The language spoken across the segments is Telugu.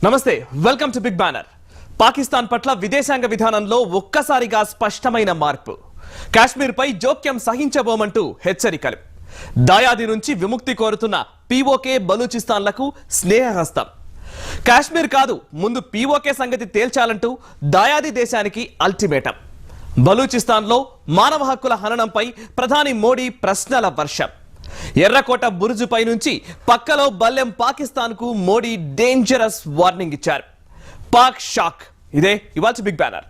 నమస్తే welcome to Big Banner. Pakistan పట్ల విదేశాంగ విధానంలో ఒక్కసారిగా స్పష్టమైన మార్పు. కాశ్మీర్ పై జోక్యం సహించబోమంటూ హెచ్చరికలు. దాయాది నుంచి విముక్తి కోరుతున్న పీఓకే బలూచిస్తాన్లకు స్నేహహస్తం. కాశ్మీర్ కాదు ముందు పీఓకే సంగతి తేల్చాలంటూ దాయాది దేశానికి అల్టిమేటం. బలూచిస్తాన్లో మానవ హక్కుల హననంపై ప్రధాని మోడీ ప్రశ్నల వర్షం. ఎర్రకోట బురుజుపై నుంచి పక్కలో బల్లెం పాకిస్తాన్ కు మోడీ డేంజరస్ వార్నింగ్ ఇచ్చారు. పాక్ షాక్. ఇదే ఇవాల్టి బిగ్ బ్యానర్.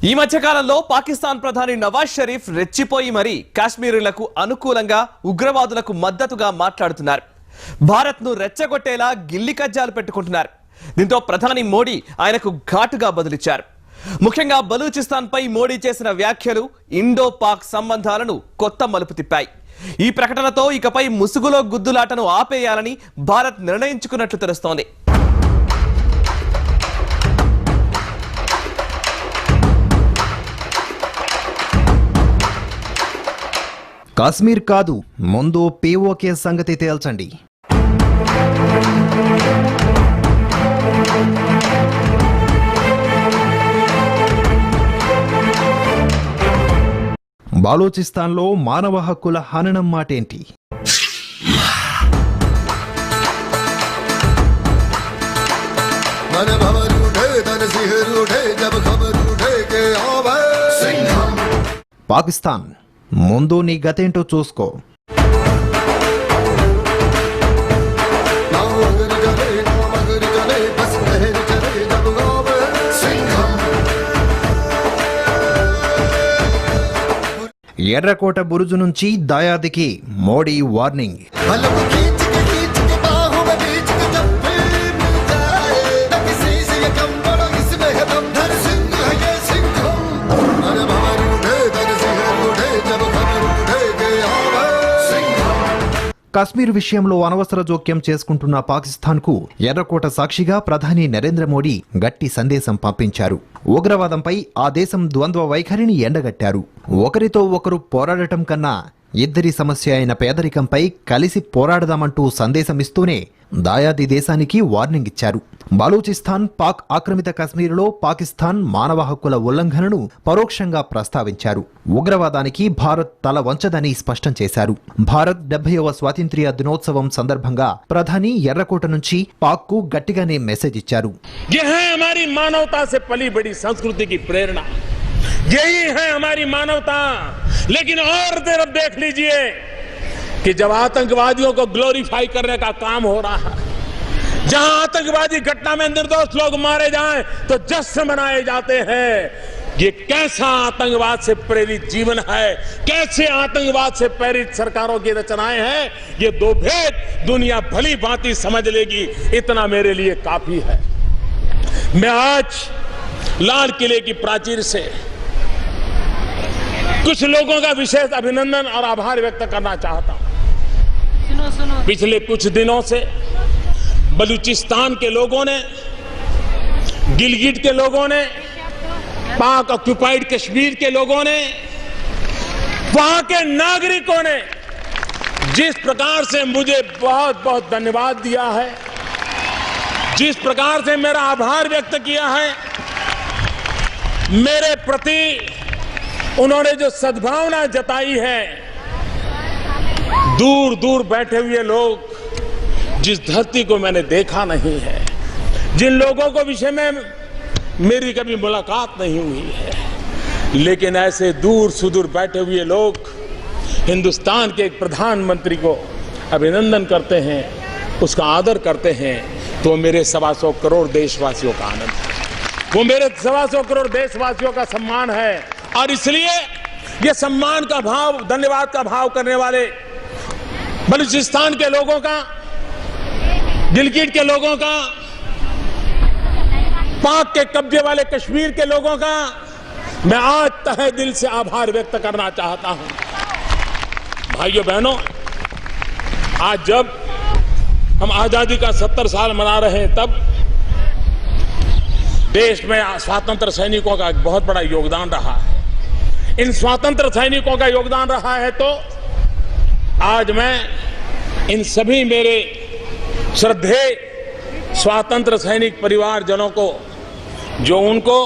ఈ మధ్యకాలంలో పాకిస్తాన్ ప్రధాని నవాజ్ షరీఫ్ రెచ్చిపోయి మరీ కాశ్మీరులకు అనుకూలంగా ఉగ్రవాదులకు మద్దతుగా మాట్లాడుతున్నారు. భారత్ ను రెచ్చగొట్టేలా గిల్లి కజ్జాలు పెట్టుకుంటున్నారు. దీంతో ప్రధాని మోడీ ఆయనకు ఘాటుగా బదులిచ్చారు. ముఖ్యంగా బలూచిస్తాన్ పై మోడీ చేసిన వ్యాఖ్యలు ఇండో పాక్ సంబంధాలను కొత్త మలుపు తిప్పాయి. ఈ ప్రకటనతో ఇకపై ముసుగులో గుద్దులాటను ఆపేయాలని భారత్ నిర్ణయించుకున్నట్లు తెలుస్తోంది. కాశ్మీర్ కాదు ముందు పీఓకే సంగతి తేల్చండి. బలూచిస్తాన్లో మానవ హక్కుల హననం మాటేంటి? పాకిస్తాన్ ముందు నీ గతేంటో చూసుకో. ఎర్రకోట బురుజు నుంచి దాయాదికి మోడీ వార్నింగ్. కాశ్మీర్ విషయంలో అనవసర జోక్యం చేసుకుంటున్న పాకిస్తాన్కు ఎర్రకోట సాక్షిగా ప్రధాని నరేంద్ర మోడీ గట్టి సందేశం పంపించారు. ఉగ్రవాదంపై ఆ దేశం ద్వంద్వ వైఖరిని ఎండగట్టారు. ఒకరితో ఒకరు పోరాడటం కన్నా ఇద్దరి సమస్య అయిన పేదరికంపై కలిసి పోరాడదామంటూ సందేశమిస్తూనే దాయాది దేశానికి వార్నింగ్ ఇచ్చారు. బలూచిస్తాన్ పాక్ ఆక్రమిత కాశ్మీర్లో పాకిస్తాన్ మానవ హక్కుల ఉల్లంఘనను పరోక్షంగా ప్రస్తావించారు. ఉగ్రవాదానికి భారత్ తల వంచదని స్పష్టం చేశారు. భారత్ 70వ స్వాతంత్ర్య దినోత్సవం సందర్భంగా ప్రధాని ఎర్రకోట నుంచి పాక్ కు గట్టిగానే మెసేజ్ ఇచ్చారు. यही है हमारी मानवता। लेकिन और तरफ देख लीजिए कि जब आतंकवादियों को ग्लोरीफाई करने का काम हो रहा है, जहां आतंकवादी घटना में निर्दोष लोग मारे जाएं तो जश्न मनाए जाते हैं। ये कैसा आतंकवाद से प्रेरित जीवन है, कैसे आतंकवाद से प्रेरित सरकारों की रचनाएं हैं, ये दो भेद दुनिया भली भांति समझ लेगी। इतना मेरे लिए काफी है। मैं आज लाल किले की प्राचीर से कुछ लोगों का विशेष अभिनंदन और आभार व्यक्त करना चाहता हूं। पिछले कुछ दिनों से बलूचिस्तान के लोगों ने, गिलगिट के लोगों ने, पाक ऑक्युपाइड कश्मीर के लोगों ने, वहां के नागरिकों ने जिस प्रकार से मुझे बहुत बहुत धन्यवाद दिया है, जिस प्रकार से मेरा आभार व्यक्त किया है, मेरे प्रति उन्होंने जो सद्भावना जताई है, दूर दूर बैठे हुए लोग, जिस धरती को मैंने देखा नहीं है, जिन लोगों को विषय में मेरी कभी मुलाकात नहीं हुई है, लेकिन ऐसे दूर सुदूर बैठे हुए लोग हिंदुस्तान के एक प्रधानमंत्री को अभिनंदन करते हैं, उसका आदर करते हैं, तो मेरे 125 करोड़ देशवासियों का आनंद है, वो मेरे 125 करोड़ देशवासियों का सम्मान है। और इसलिए ये सम्मान का भाव, धन्यवाद का भाव करने वाले बलूचिस्तान के लोगों का, गिलगिट के लोगों का, पाक के कब्जे वाले कश्मीर के लोगों का मैं आज तहे दिल से आभार व्यक्त करना चाहता हूं। भाइयों बहनों, आज जब हम आजादी का 70 साल मना रहे हैं, तब देश में स्वतंत्र सैनिकों का एक बहुत बड़ा योगदान रहा है। इन स्वतंत्र सैनिकों का योगदान रहा है, तो आज मैं इन सभी मेरे श्रद्धेय स्वतंत्र सैनिक परिवारजनों को, जो उनको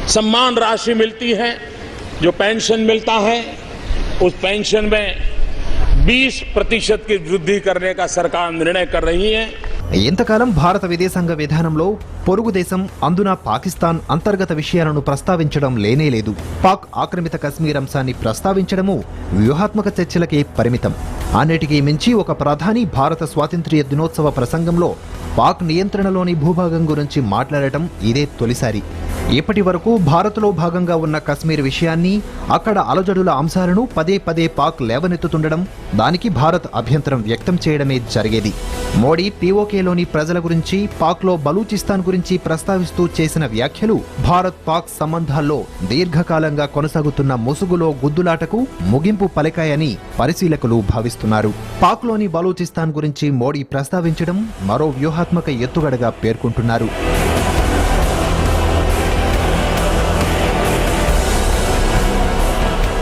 सम्मान राशि मिलती है, जो पेंशन मिलता है, उस पेंशन में 20% की वृद्धि करने का सरकार निर्णय कर रही है। ఇంతకాలం భారత విదేశాంగ విధానంలో పొరుగు దేశం అందున పాకిస్తాన్ అంతర్గత విషయాలను ప్రస్తావించడం లేనేలేదు. పాక్ ఆక్రమిత కశ్మీర్ అంశాన్ని ప్రస్తావించడము వ్యూహాత్మక చర్చలకే పరిమితం. అన్నిటికీ మించి ఒక ప్రధాని భారత స్వాతంత్ర్య దినోత్సవ ప్రసంగంలో పాక్ నియంత్రణలోని భూభాగం గురించి మాట్లాడటం ఇదే తొలిసారి. ఇప్పటి వరకు భారత్లో భాగంగా ఉన్న కశ్మీర్ విషయాన్ని, అక్కడ అలజడుల అంశాలను పదే పదే పాక్ లేవనెత్తుతుండడం, దానికి భారత్ అభ్యంతరం వ్యక్తం చేయడమే జరిగేది. మోడీ పీఓకేలోని ప్రజల గురించి, పాక్లో బలూచిస్తాన్ గురించి ప్రస్తావిస్తూ చేసిన వ్యాఖ్యలు భారత్ పాక్ సంబంధాల్లో దీర్ఘకాలంగా కొనసాగుతున్న ముసుగులో గుద్దులాటకు ముగింపు పలికాయని పరిశీలకులు భావిస్తున్నారు. పాక్లోని బలూచిస్తాన్ గురించి మోడీ ప్రస్తావించడం మరో వ్యూహాత్మక ఎత్తుగడగా పేర్కొంటున్నారు.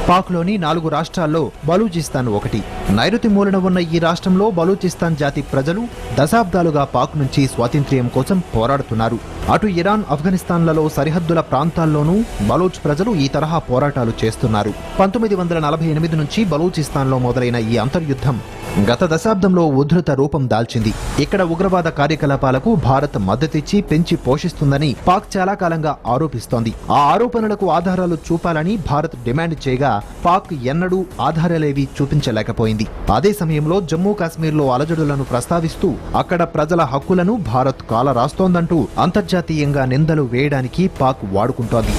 పాక్లోని 4 రాష్ట్రాల్లో బలూచిస్తాన్ ఒకటి. నైరుతి మూలన ఉన్న ఈ రాష్ట్రంలో బలూచిస్తాన్ జాతి ప్రజలు దశాబ్దాలుగా పాక్ నుంచి స్వాతంత్ర్యం కోసం పోరాడుతున్నారు. అటు ఇరాన్, ఆఫ్ఘనిస్తాన్లలో సరిహద్దుల ప్రాంతాల్లోనూ బలూచ్ ప్రజలు ఈ తరహా పోరాటాలు చేస్తున్నారు. 1948 నుంచి బలూచిస్తాన్లో మొదలైన ఈ అంతర్యుద్ధం గత దశాబ్దంలో ఉధృత రూపం దాల్చింది. ఇక్కడ ఉగ్రవాద కార్యకలాపాలకు భారత్ మద్దతిచ్చి పెంచి పోషిస్తుందని పాక్ చాలా కాలంగా ఆరోపిస్తోంది. ఆ ఆరోపణలకు ఆధారాలు చూపాలని భారత్ డిమాండ్ చేయగా పాక్ ఎన్నడూ ఆధారాలేవీ చూపించలేకపోయింది. అదే సమయంలో జమ్మూ కాశ్మీర్లో అలజడులను ప్రస్తావిస్తూ అక్కడ ప్రజల హక్కులను భారత్ కాలరాస్తోందంటూ అంతర్జాతీయంగా నిందలు వేయడానికి పాక్ వాడుకుంటోంది.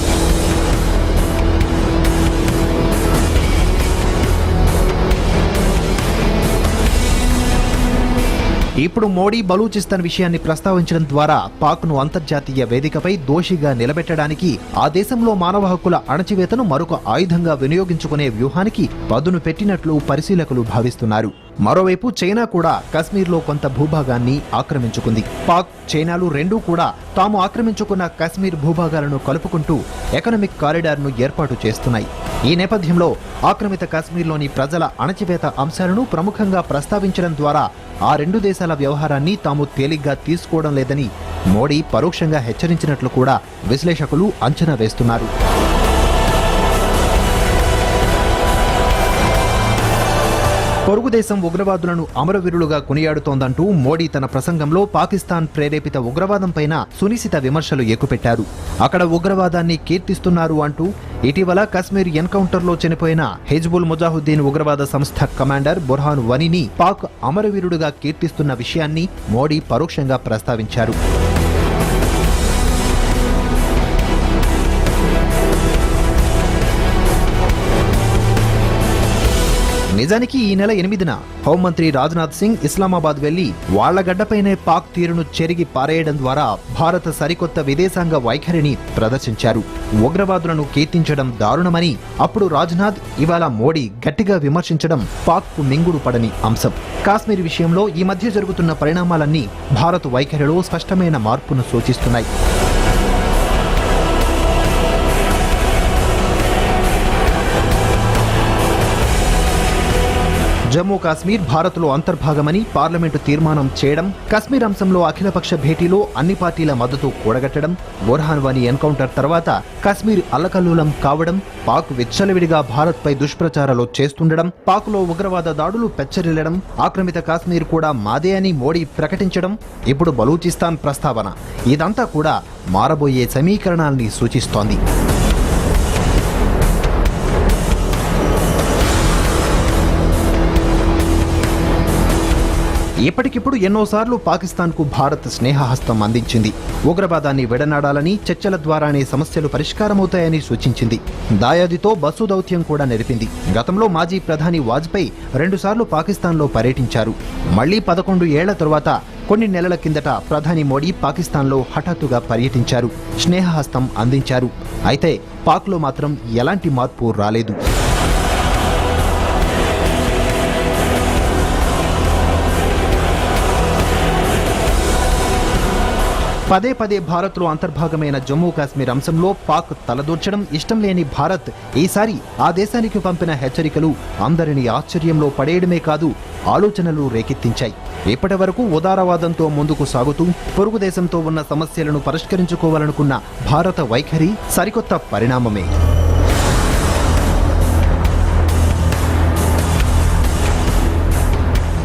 ఇప్పుడు మోడీ బలూచిస్తాన్ విషయాన్ని ప్రస్తావించడం ద్వారా పాక్ను అంతర్జాతీయ వేదికపై దోషిగా నిలబెట్టడానికి, ఆ దేశంలో మానవ హక్కుల అణచివేతను మరొక ఆయుధంగా వినియోగించుకునే వ్యూహానికి పదును పెట్టినట్లు పరిశీలకులు భావిస్తున్నారు. మరోవైపు చైనా కూడా కశ్మీర్లో కొంత భూభాగాన్ని ఆక్రమించుకుంది. పాక్, చైనాలు రెండూ కూడా తాము ఆక్రమించుకున్న కశ్మీర్ భూభాగాలను కలుపుకుంటూ ఎకనామిక్ కారిడార్ను ఏర్పాటు చేస్తున్నాయి. ఈ నేపథ్యంలో ఆక్రమిత కశ్మీర్లోని ప్రజల అణచివేత అంశాలను ప్రముఖంగా ప్రస్తావించడం ద్వారా ఆ రెండు దేశాల వ్యవహారాన్ని తాము తేలిగ్గా తీసుకోవడం లేదని మోడీ పరోక్షంగా హెచ్చరించినట్లు కూడా విశ్లేషకులు అంచనా వేస్తున్నారు. పొరుగు దేశం ఉగ్రవాదులను అమరవీరులుగా కొనియాడుతోందంటూ మోడీ తన ప్రసంగంలో పాకిస్తాన్ ప్రేరేపిత ఉగ్రవాదంపైన సునిశిత విమర్శలు ఎక్కుపెట్టారు. అక్కడ ఉగ్రవాదాన్ని కీర్తిస్తున్నారు అంటూ ఇటీవల కశ్మీర్ ఎన్కౌంటర్లో చనిపోయిన హిజ్బుల్ ముజాహిద్దీన్ ఉగ్రవాద సంస్థ కమాండర్ బుర్హాన్ వనీని పాక్ అమరవీరుడుగా కీర్తిస్తున్న విషయాన్ని మోడీ పరోక్షంగా ప్రస్తావించారు. నిజానికి ఈ నెల 8న హోంమంత్రి రాజ్నాథ్ సింగ్ ఇస్లామాబాద్ వెళ్లి వాళ్ల గడ్డపైనే పాక్ తీరును చెరిగి పారేయడం ద్వారా భారత సరికొత్త విదేశాంగ వైఖరిని ప్రదర్శించారు. ఉగ్రవాదులను కీర్తించడం దారుణమని అప్పుడు రాజ్నాథ్, ఇవాళ మోడీ గట్టిగా విమర్శించడం పాక్కు మింగుడు పడని అంశం. కాశ్మీర్ విషయంలో ఈ మధ్య జరుగుతున్న పరిణామాలన్నీ భారత్ వైఖరిలో స్పష్టమైన మార్పును సూచిస్తున్నాయి. జమ్మూ కాశ్మీర్ భారత్లో అంతర్భాగమని పార్లమెంటు తీర్మానం చేయడం, కశ్మీర్ అంశంలో అఖిలపక్ష భేటీలో అన్ని పార్టీల మద్దతు కూడగట్టడం, బుర్హాన్ వానీ ఎన్కౌంటర్ తర్వాత కశ్మీర్ అల్లకల్లోలం కావడం, పాక్ విచ్చలవిడిగా భారత్పై దుష్ప్రచారాలు చేస్తుండడం, పాక్లో ఉగ్రవాద దాడులు పెచ్చరిల్లడం, ఆక్రమిత కాశ్మీర్ కూడా మాదే అని మోడీ ప్రకటించడం, ఇప్పుడు బలూచిస్తాన్ ప్రస్తావన, ఇదంతా కూడా మారబోయే సమీకరణాల్ని సూచిస్తోంది. ఇప్పటికిప్పుడు ఎన్నోసార్లు పాకిస్తాన్కు భారత్ స్నేహహస్తం అందించింది. ఉగ్రవాదాన్ని విడనాడాలని, చర్చల ద్వారానే సమస్యలు పరిష్కారమవుతాయని సూచించింది. దాయాదితో బస్సు దౌత్యం కూడా నెరిపింది. గతంలో మాజీ ప్రధాని వాజ్పేయి 2 సార్లు పాకిస్తాన్లో పర్యటించారు. మళ్లీ 11 ఏళ్ల తరువాత కొన్ని నెలల కిందట ప్రధాని మోడీ పాకిస్తాన్లో హఠాత్తుగా పర్యటించారు, స్నేహహస్తం అందించారు. అయితే పాక్లో మాత్రం ఎలాంటి మార్పు రాలేదు. పదే పదే భారత్లో అంతర్భాగమైన జమ్మూ కాశ్మీర్ అంశంలో పాక్ తలదూర్చడం ఇష్టం లేని భారత్ ఈసారి ఆ దేశానికి పంపిన హెచ్చరికలు అందరినీ ఆశ్చర్యంలో పడేయడమే కాదు ఆలోచనలు రేకెత్తించాయి. ఇప్పటి వరకు ఉదారవాదంతో ముందుకు సాగుతూ పొరుగు దేశంతో ఉన్న సమస్యలను పరిష్కరించుకోవాలనుకున్న భారత వైఖరి సరికొత్త పరిణామమే.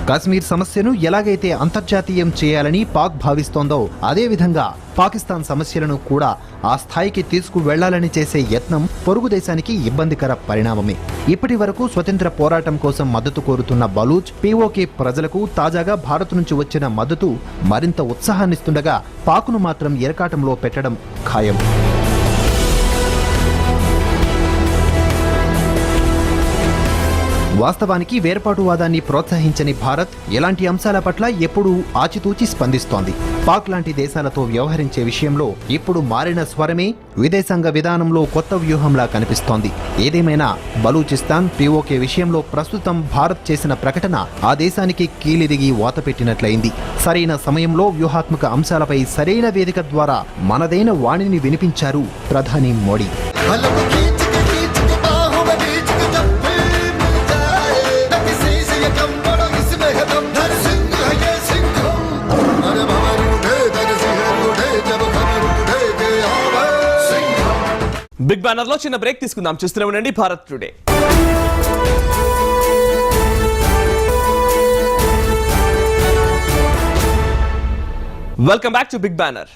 కాశ్మీర్ సమస్యను ఎలాగైతే అంతర్జాతీయం చేయాలని పాక్ భావిస్తోందో అదేవిధంగా పాకిస్తాన్ సమస్యలను కూడా ఆ స్థాయికి తీసుకువెళ్లాలని చేసే యత్నం పొరుగు దేశానికి ఇబ్బందికర పరిణామమే. ఇప్పటి వరకు స్వతంత్ర పోరాటం కోసం మద్దతు కోరుతున్న బలూచ్ పీఓకే ప్రజలకు తాజాగా భారత్ నుంచి వచ్చిన మద్దతు మరింత ఉత్సాహాన్నిస్తుండగా పాక్ను మాత్రం ఇరకాటంలో పెట్టడం ఖాయం. వాస్తవానికి వేర్పాటువాదాన్ని ప్రోత్సహించని భారత్ ఇలాంటి అంశాల పట్ల ఎప్పుడూ ఆచితూచి స్పందిస్తోంది. పాక్ లాంటి దేశాలతో వ్యవహరించే విషయంలో ఇప్పుడు మారిన స్వరమే విదేశాంగ విధానంలో కొత్త వ్యూహంలా కనిపిస్తోంది. ఏదేమైనా బలూచిస్తాన్ పీఓకే విషయంలో ప్రస్తుతం భారత్ చేసిన ప్రకటన ఆ దేశానికి కీలిదిగి వాతపెట్టినట్లయింది. సరైన సమయంలో వ్యూహాత్మక అంశాలపై సరైన వేదిక ద్వారా మనదైన వాణిని వినిపించారు ప్రధాని మోడీ. బిగ్ బ్యానర్ లో చిన్న బ్రేక్ తీసుకుందాం. చూస్తూనే ఉండండి Bharat today. Welcome back to Big Banner.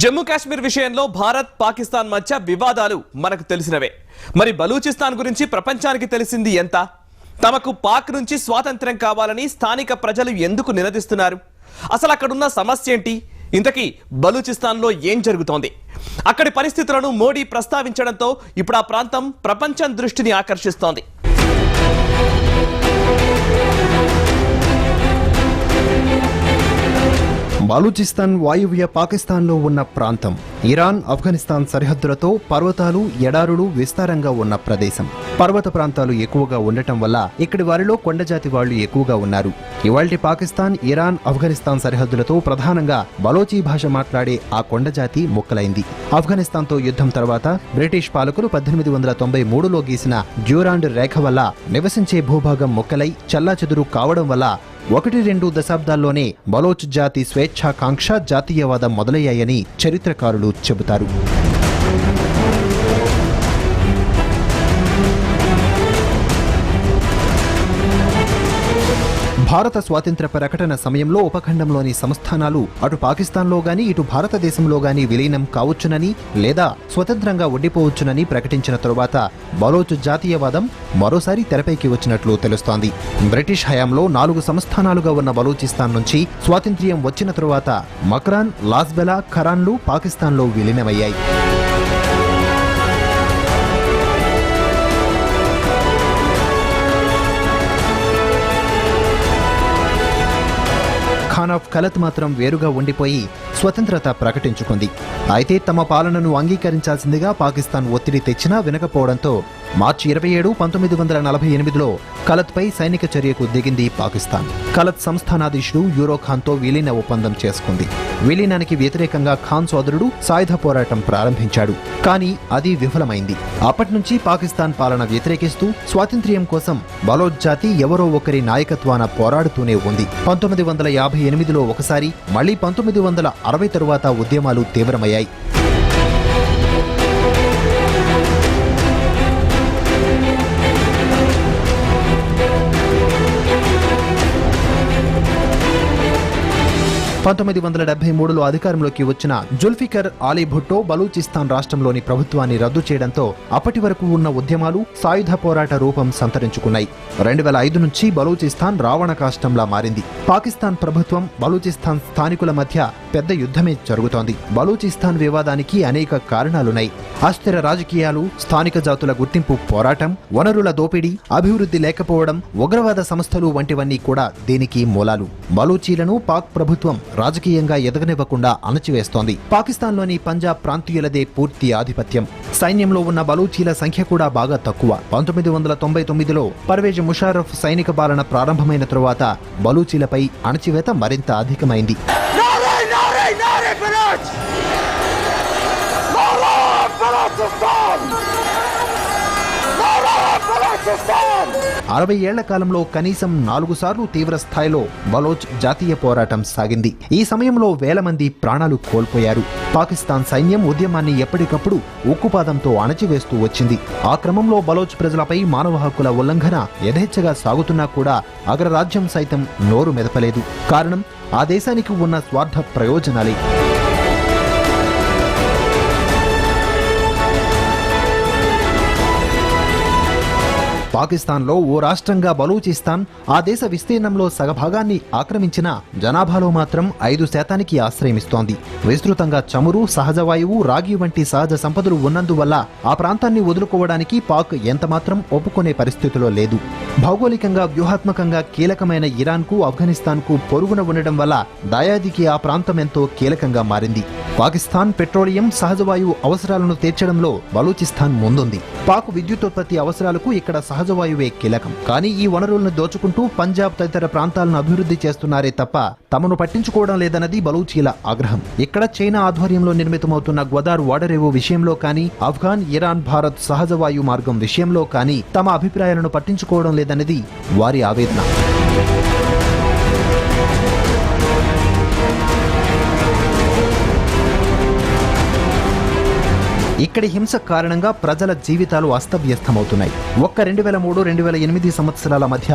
Jammu Kashmir విషయంలో భారత్ పాకిస్తాన్ మధ్య వివాదాలు మనకు తెలిసినవే. మరి బలూచిస్తాన్ గురించి ప్రపంచానికి తెలిసింది ఎంత? తమకు పాక్ నుంచి స్వాతంత్ర్యం కావాలని స్థానిక ప్రజలు ఎందుకు నినదిస్తున్నారు? అసలు అక్కడున్న సమస్య ఏంటి? ఇంతకీ బలూచిస్తాన్లో ఏం జరుగుతోంది? అక్కడి పరిస్థితులను మోడీ ప్రస్తావించడంతో ఇప్పుడు ఆ ప్రాంతం ప్రపంచం దృష్టిని ఆకర్షిస్తోంది. బలూచిస్తాన్ వాయువ్య పాకిస్తాన్లో ఉన్న ప్రాంతం ఇరాన్ ఆఫ్ఘనిస్తాన్ సరిహద్దులతో పర్వతాలు ఎడారులు విస్తారంగా ఉన్న ప్రదేశం. పర్వత ప్రాంతాలు ఎక్కువగా ఉండటం వల్ల ఇక్కడి వారిలో కొండజాతి వాళ్లు ఎక్కువగా ఉన్నారు. ఇవాల్టి పాకిస్తాన్ ఇరాన్ ఆఫ్ఘనిస్తాన్ సరిహద్దులతో ప్రధానంగా బలోచి భాష మాట్లాడే ఆ కొండజాతి ముక్కలైంది. ఆఫ్ఘనిస్తాన్తో యుద్ధం తర్వాత బ్రిటిష్ పాలకులు 1893లో గీసిన డ్యూరాండ్ రేఖ వల్ల నివసించే భూభాగం ముక్కలై చల్లాచెదురు కావడం వల్ల 1-2 దశాబ్దాల్లోనే బలోచ్ జాతి స్వేచ్ఛాకాంక్ష జాతీయవాదం మొదలయ్యాయని చరిత్రకారులు చెబుతారు. భారత స్వాతంత్ర్య ప్రకటన సమయంలో ఉపఖండంలోని సంస్థానాలు అటు పాకిస్తాన్లో గాని ఇటు భారతదేశంలో గాని విలీనం కావచ్చునని లేదా స్వతంత్రంగా ఉండిపోవచ్చునని ప్రకటించిన తరువాత బలోచ్ జాతీయవాదం మరోసారి తెరపైకి వచ్చినట్లు తెలుస్తోంది. బ్రిటిష్ హయాంలో 4 సంస్థానాలుగా ఉన్న బలూచిస్తాన్ నుంచి స్వాతంత్ర్యం వచ్చిన తరువాత మక్రాన్, లాస్బెలా, ఖరాన్లు పాకిస్తాన్లో విలీనమయ్యాయి. ఖాన్ ఆఫ్ ఖలత్ మాత్రం వేరుగా ఉండిపోయి స్వతంత్రత ప్రకటించుకుంది. అయితే తమ పాలనను అంగీకరించాల్సిందిగా పాకిస్తాన్ ఒత్తిడి తెచ్చినా వినకపోవడంతో మార్చి 27, 1948లో ఖలత్పై సైనిక చర్యకు దిగింది పాకిస్తాన్. ఖలత్ సంస్థానాధీశుడు యూరో ఖాన్తో విలీన ఒప్పందం చేసుకుంది. విలీనానికి వ్యతిరేకంగా ఖాన్ సోదరుడు సాయుధ పోరాటం ప్రారంభించాడు. కానీ అది విఫలమైంది. అప్పటి నుంచి పాకిస్తాన్ పాలన వ్యతిరేకిస్తూ స్వాతంత్ర్యం కోసం బలోచ్ జాతి ఎవరో ఒకరి నాయకత్వాన పోరాడుతూనే ఉంది. 1958లో ఒకసారి, మళ్లీ 1960 తరువాత ఉద్యమాలు తీవ్రమయ్యాయి. 1973లో అధికారంలోకి వచ్చిన జుల్ఫికర్ అలీ భుట్టో బలూచిస్తాన్ రాష్ట్రంలోని ప్రభుత్వాన్ని రద్దు చేయడంతో అప్పటి వరకు ఉన్న ఉద్యమాలు సాయుధ పోరాట రూపం సంతరించుకున్నాయి. 2005 నుంచి బలూచిస్తాన్ రావణ కాష్టంలా మారింది. పాకిస్తాన్ ప్రభుత్వం బలూచిస్తాన్ స్థానికుల మధ్య పెద్ద యుద్ధమే జరుగుతోంది. బలూచిస్తాన్ వివాదానికి అనేక కారణాలున్నాయి. అస్థిర రాజకీయాలు, స్థానిక జాతుల గుర్తింపు పోరాటం, వనరుల దోపిడీ, అభివృద్ధి లేకపోవడం, ఉగ్రవాద సంస్థలు వంటివన్నీ కూడా దీనికి మూలాలు. బలూచీలను పాక్ ప్రభుత్వం రాజకీయంగా ఎదగనివ్వకుండా అణచివేస్తోంది. పాకిస్తాన్లోని పంజాబ్ ప్రాంతీయులదే పూర్తి ఆధిపత్యం. సైన్యంలో ఉన్న బలూచీల సంఖ్య కూడా బాగా తక్కువ. 1999లో పర్వేజ్ ముషారఫ్ సైనిక పాలన ప్రారంభమైన తరువాత బలూచీలపై అణచివేత మరింత అధికమైంది. 60 ఏళ్ల కాలంలో కనీసం 4 సార్లు తీవ్ర స్థాయిలో బలోచ్ జాతీయ పోరాటం సాగింది. ఈ సమయంలో వేల మంది ప్రాణాలు కోల్పోయారు. పాకిస్తాన్ సైన్యం ఉద్యమాన్ని ఎప్పటికప్పుడు ఉక్కుపాదంతో అణచివేస్తూ వచ్చింది. ఆ క్రమంలో బలోచ్ ప్రజలపై మానవ హక్కుల ఉల్లంఘన యథేచ్ఛగా సాగుతున్నా కూడా అగ్రరాజ్యం సైతం నోరు మెదపలేదు. కారణం ఆ దేశానికి ఉన్న స్వార్థ ప్రయోజనాలే. పాకిస్తాన్లో ఓ రాష్ట్రంగా బలూచిస్తాన్ ఆ దేశ విస్తీర్ణంలో సగభాగాన్ని ఆక్రమించిన జనాభాలో మాత్రం 5% ఆశ్రయమిస్తోంది. విస్తృతంగా చమురు, సహజ వాయువు, రాగి వంటి సహజ సంపదలు ఉన్నందువల్ల ఆ ప్రాంతాన్ని వదులుకోవడానికి పాక్ ఎంతమాత్రం ఒప్పుకునే పరిస్థితిలో లేదు. భౌగోళికంగా వ్యూహాత్మకంగా కీలకమైన ఇరాన్కు, ఆఫ్ఘనిస్తాన్కు పొరుగున ఉండడం వల్ల దాయాదికి ఆ ప్రాంతం ఎంతో కీలకంగా మారింది. పాకిస్తాన్ పెట్రోలియం, సహజ వాయువు అవసరాలను తీర్చడంలో బలూచిస్తాన్ ముందుంది. పాక్ విద్యుతోత్పత్తి అవసరాలకు ఇక్కడ సహజవాయువే కీలకం. కానీ ఈ వనరులను దోచుకుంటూ పంజాబ్ తదితర ప్రాంతాలను అభివృద్ధి చేస్తున్నారే తప్ప తమను పట్టించుకోవడం లేదన్నది బలూచీల ఆగ్రహం. ఇక్కడ చైనా ఆధ్వర్యంలో నిర్మితమవుతున్న గ్వదార్ ఓడరేవు విషయంలో కానీ, ఆఫ్ఘాన్, ఇరాన్, భారత్ సహజ వాయు మార్గం విషయంలో కానీ తమ అభిప్రాయాలను పట్టించుకోవడం లేదన్నది వారి ఆవేదన. ఇక్కడి హింస కారణంగా ప్రజల జీవితాలు అస్తవ్యస్తమవుతున్నాయి. ఒక్క 2003-2008 సంవత్సరాల మధ్య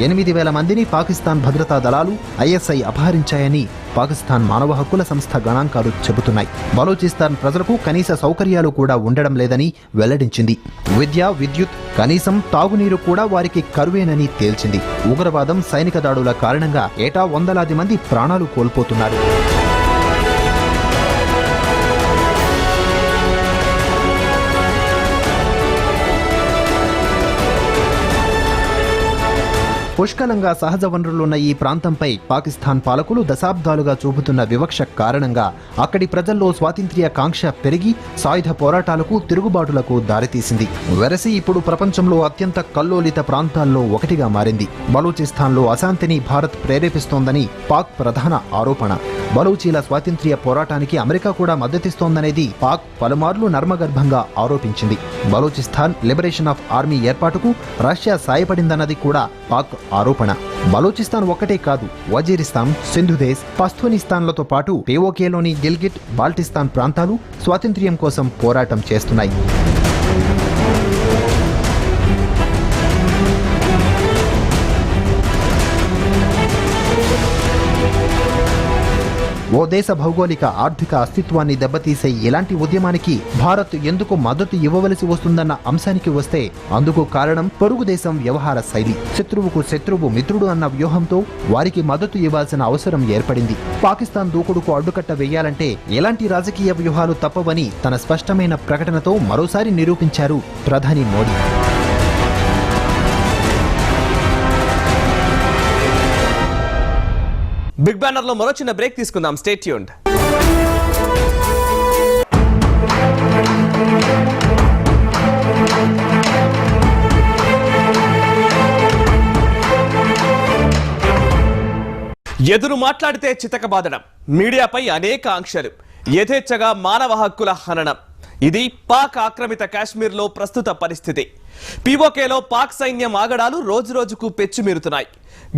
8,000 మందిని పాకిస్తాన్ భద్రతా దళాలు, ISI అపహరించాయని పాకిస్తాన్ మానవ హక్కుల సంస్థ గణాంకాలు చెబుతున్నాయి. బలూచిస్తాన్ ప్రజలకు కనీస సౌకర్యాలు కూడా ఉండడం లేదని వెల్లడించింది. విద్య, విద్యుత్, కనీసం తాగునీరు కూడా వారికి కరువేనని తేల్చింది. ఉగ్రవాదం, సైనిక దాడుల కారణంగా ఏటా వందలాది మంది ప్రాణాలు కోల్పోతున్నారు. పుష్కలంగా సహజ వనరులున్న ఈ ప్రాంతంపై పాకిస్తాన్ పాలకులు దశాబ్దాలుగా చూపుతున్న వివక్ష కారణంగా అక్కడి ప్రజల్లో స్వాతంత్ర్య కాంక్ష పెరిగి సాయుధ పోరాటాలకు, తిరుగుబాటులకు దారితీసింది. వెరసి ఇప్పుడు ప్రపంచంలో అత్యంత కల్లోలిత ప్రాంతాల్లో ఒకటిగా మారింది. బలూచిస్తాన్లో అశాంతిని భారత్ ప్రేరేపిస్తోందని పాక్ ప్రధాన ఆరోపణ. బలూచీల స్వాతంత్ర్య పోరాటానికి అమెరికా కూడా మద్దతిస్తోందనేది పాక్ పలుమార్లు నర్మగర్భంగా ఆరోపించింది. బలూచిస్తాన్ లిబరేషన్ ఆఫ్ ఆర్మీ ఏర్పాటుకు రష్యా సాయపడిందన్నది కూడా పాక్ ఆరోపణ. బలూచిస్తాన్ ఒక్కటే కాదు, వజీరిస్తాన్, సింధుదేశ్, పశ్తూనిస్తాన్లతో పాటు POKలోని గిల్గిట్, బాల్టిస్తాన్ ప్రాంతాలు స్వాతంత్ర్యం కోసం పోరాటం చేస్తున్నాయి. ఓ దేశ భౌగోళిక, ఆర్థిక అస్తిత్వాన్ని దెబ్బతీసే ఇలాంటి ఉద్యమానికి భారత్ ఎందుకు మద్దతు ఇవ్వవలసి వస్తుందన్న అంశానికి వస్తే అందుకు కారణం పొరుగు దేశం వ్యవహార శైలి. శత్రువుకు శత్రువు మిత్రుడు అన్న వ్యూహంతో వారికి మద్దతు ఇవ్వాల్సిన అవసరం ఏర్పడింది. పాకిస్తాన్ దూకుడుకు అడ్డుకట్ట వేయాలంటే ఎలాంటి రాజకీయ వ్యూహాలు తప్పవని తన స్పష్టమైన ప్రకటనతో మరోసారి నిరూపించారు ప్రధాని మోడీ. బిగ్ బ్యానర్ లో మరో చిన్న బ్రేక్ తీసుకుందాం. Stay tuned. ఎదురు మాట్లాడితే చితకబాదడం, మీడియాపై అనేక ఆంక్షలు, యథేచ్ఛగా మానవ హక్కుల హననం. ఇది పాక్ ఆక్రమిత కాశ్మీర్లో ప్రస్తుత పరిస్థితి. POKలో పాక్ సైన్యం ఆగడాలు రోజురోజుకు పెచ్చుమీరుతున్నాయి.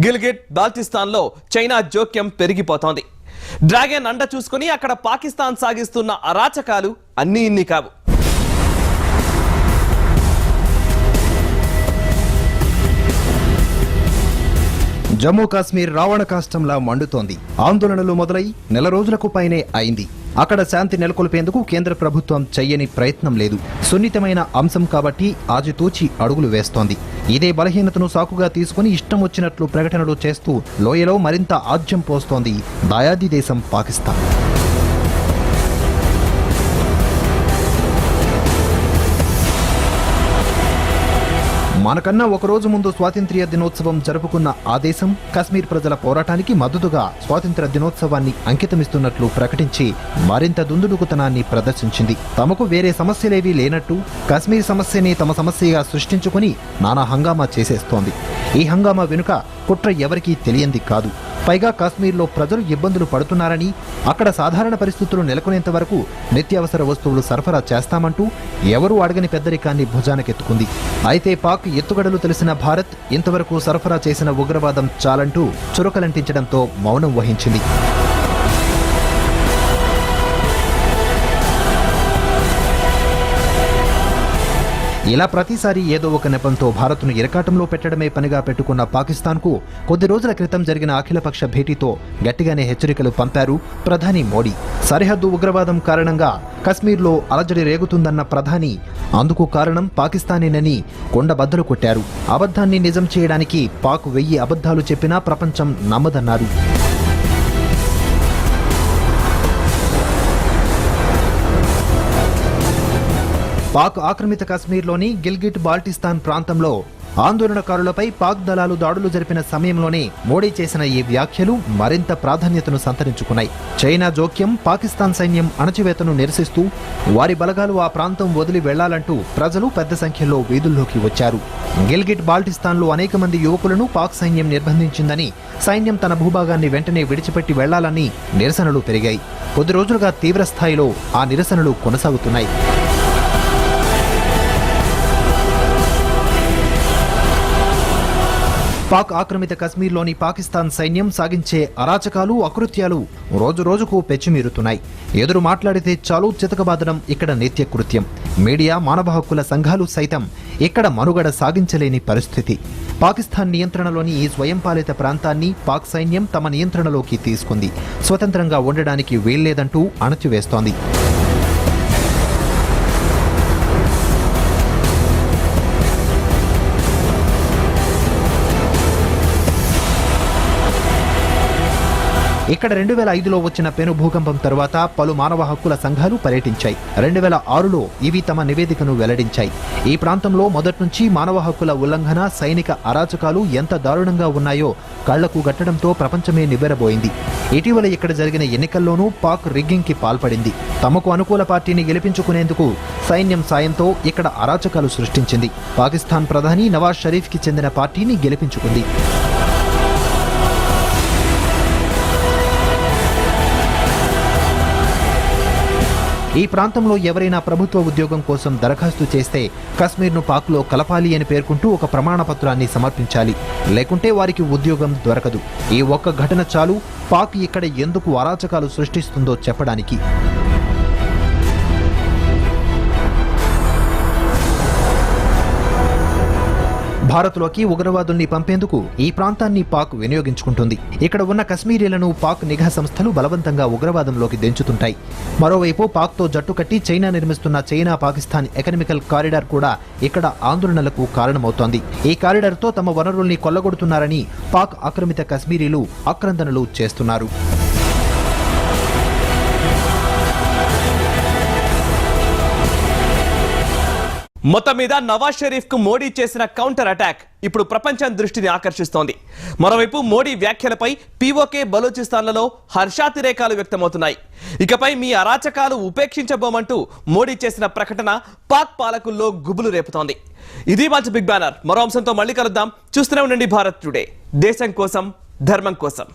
గిల్గిట్, బాల్టిస్తాన్లో చైనా జోక్యం పెరిగిపోతోంది. డ్రాగన్ అండ చూసుకుని అక్కడ పాకిస్తాన్ సాగిస్తున్న అరాచకాలు అన్నీ ఇన్ని కావు. జమ్మూ కాశ్మీర్ రావణ కాష్టంలా మండుతోంది. ఆందోళనలు మొదలై నెల రోజులకు పైనే అయింది. అక్కడ శాంతి నెలకొల్పేందుకు కేంద్ర ప్రభుత్వం చెయ్యని ప్రయత్నం లేదు. సున్నితమైన అంశం కాబట్టి ఆచితూచి అడుగులు వేస్తోంది. ఇదే బలహీనతను సాకుగా తీసుకుని ఇష్టం వచ్చినట్లు ప్రకటనలు చేస్తూ లోయలో మరింత ఆజ్యం పోస్తోంది దాయాది దేశం పాకిస్తాన్. మనకన్నా ఒకరోజు ముందు స్వాతంత్ర్య దినోత్సవం జరుపుకున్న ఆ దేశం కశ్మీర్ ప్రజల పోరాటానికి మద్దతుగా స్వాతంత్ర్య దినోత్సవాన్ని అంకితమిస్తున్నట్లు ప్రకటించి మరింత దుందుడుకుతనాన్ని ప్రదర్శించింది. తమకు వేరే సమస్యలేవీ లేనట్టు కశ్మీర్ సమస్యని తమ సమస్యగా సృష్టించుకుని నానా హంగామా చేసేస్తోంది. ఈ హంగామా వెనుక కుట్ర ఎవరికీ తెలియంది కాదు. పైగా కాశ్మీర్లో ప్రజలు ఇబ్బందులు పడుతున్నారని, అక్కడ సాధారణ పరిస్థితులు నెలకొనేంత వరకు నిత్యావసర వస్తువులు సరఫరా చేస్తామంటూ ఎవరూ అడగని పెద్దరికాన్ని భుజానకెత్తుకుంది. అయితే పాక్ ఎత్తుగడలు తెలిసిన భారత్ ఇంతవరకు సరఫరా చేసిన ఉగ్రవాదం చాలంటూ చురకలంటించడంతో మౌనం వహించింది. ఇలా ప్రతిసారి ఏదో ఒక నెపంతో భారత్ను ఇరకాటంలో పెట్టడమే పనిగా పెట్టుకున్న పాకిస్తాన్కు కొద్ది రోజుల క్రితం జరిగిన అఖిలపక్ష భేటీతో గట్టిగానే హెచ్చరికలు పంపారు ప్రధాని మోడీ. సరిహద్దు ఉగ్రవాదం కారణంగా కశ్మీర్లో అలజడి రేగుతుందన్న ప్రధాని అందుకు కారణం పాకిస్తానేనని కొండబద్దలు కొట్టారు. అబద్ధాన్ని నిజం చేయడానికి పాక్ 1000 అబద్ధాలు చెప్పినా ప్రపంచం నమ్మదన్నారు. పాక్ ఆక్రమిత కశ్మీర్లోని గిల్గిట్ బాల్టిస్తాన్ ప్రాంతంలో ఆందోళనకారులపై పాక్ దళాలు దాడులు జరిపిన సమయంలోనే మోడీ చేసిన ఈ వ్యాఖ్యలు మరింత ప్రాధాన్యతను సంతరించుకున్నాయి. చైనా జోక్యం, పాకిస్తాన్ సైన్యం అణచివేతను నిరసిస్తూ వారి బలగాలు ఆ ప్రాంతం వదిలి వెళ్లాలంటూ ప్రజలు పెద్ద సంఖ్యలో వీధుల్లోకి వచ్చారు. గిల్గిట్ బాల్టిస్తాన్లో అనేక మంది యువకులను పాక్ సైన్యం నిర్బంధించిందని, సైన్యం తన భూభాగాన్ని వెంటనే విడిచిపెట్టి వెళ్లాలని నిరసనలు పెరిగాయి. కొద్ది రోజులుగా తీవ్రస్థాయిలో ఆ నిరసనలు కొనసాగుతున్నాయి. పాక్ ఆక్రమిత కశ్మీర్లోని పాకిస్తాన్ సైన్యం సాగించే అరాచకాలు, అకృత్యాలు రోజురోజుకు పెచ్చిమీరుతున్నాయి. ఎదురు మాట్లాడితే చాలు చితకబాదడం ఇక్కడ నిత్యకృత్యం. మీడియా, మానవ హక్కుల సంఘాలు సైతం ఇక్కడ మనుగడ సాగించలేని పరిస్థితి. పాకిస్తాన్ నియంత్రణలోని ఈ స్వయంపాలిత ప్రాంతాన్ని పాక్ సైన్యం తమ నియంత్రణలోకి తీసుకుంది. స్వతంత్రంగా ఉండడానికి వీల్లేదంటూ అణచివేస్తోంది. ఇక్కడ 2005లో వచ్చిన పెను భూకంపం తర్వాత పలు మానవ హక్కుల సంఘాలు పర్యటించాయి. 2006లో ఇవి తమ నివేదికను వెల్లడించాయి. ఈ ప్రాంతంలో మొదట్నుంచి మానవ హక్కుల ఉల్లంఘన, సైనిక అరాచకాలు ఎంత దారుణంగా ఉన్నాయో కళ్లకు గట్టడంతో ప్రపంచమే నివ్వెరబోయింది. ఇటీవల ఇక్కడ జరిగిన ఎన్నికల్లోనూ పాక్ రిగ్గింగ్కి పాల్పడింది. తమకు అనుకూల పార్టీని గెలిపించుకునేందుకు సైన్యం సాయంతో ఇక్కడ అరాచకాలు సృష్టించింది. పాకిస్తాన్ ప్రధాని నవాజ్ షరీఫ్కి చెందిన పార్టీని గెలిపించుకుంది. ఈ ప్రాంతంలో ఎవరైనా ప్రభుత్వ ఉద్యోగం కోసం దరఖాస్తు చేస్తే కశ్మీర్ను పాక్లో కలపాలి అని పేర్కొంటూ ఒక ప్రమాణపత్రాన్ని సమర్పించాలి. లేకుంటే వారికి ఉద్యోగం దొరకదు. ఈ ఒక్క ఘటన చాలు పాక్ ఇక్కడ ఎందుకు అరాచకాలు సృష్టిస్తుందో చెప్పడానికి. భారత్లోకి ఉగ్రవాదుల్ని పంపేందుకు ఈ ప్రాంతాన్ని పాక్ వినియోగించుకుంటుంది. ఇక్కడ ఉన్న కశ్మీరీలను పాక్ నిఘా సంస్థలు బలవంతంగా ఉగ్రవాదంలోకి దించుతుంటాయి. మరోవైపు పాక్తో జట్టుకట్టి చైనా నిర్మిస్తున్న చైనా పాకిస్తాన్ ఎకనామికల్ కారిడార్ కూడా ఇక్కడ ఆందోళనలకు కారణమవుతోంది. ఈ కారిడార్తో తమ వనరుల్ని కొల్లగొడుతున్నారని పాక్ ఆక్రమిత కశ్మీరీలు ఆక్రందనలు చేస్తున్నారు. మొత్తం మీద నవాజ్ షరీఫ్ కు మోడీ చేసిన కౌంటర్ అటాక్ ఇప్పుడు ప్రపంచం దృష్టిని ఆకర్షిస్తోంది. మరోవైపు మోడీ వ్యాఖ్యలపై పీఓకే బలూచిస్తాన్లలో హర్షాతిరేకాలు వ్యక్తమవుతున్నాయి. ఇకపై మీ అరాచకాలు ఉపేక్షించబోమంటూ మోడీ చేసిన ప్రకటన పాక్ పాలకుల్లో గుబులు రేపుతోంది. ఇది మంచి బిగ్ బ్యానర్. మరో అంశంతో మళ్ళీ కలుద్దాం. చూస్తూనే ఉండండి భారత్ టుడే, దేశం కోసం, ధర్మం కోసం.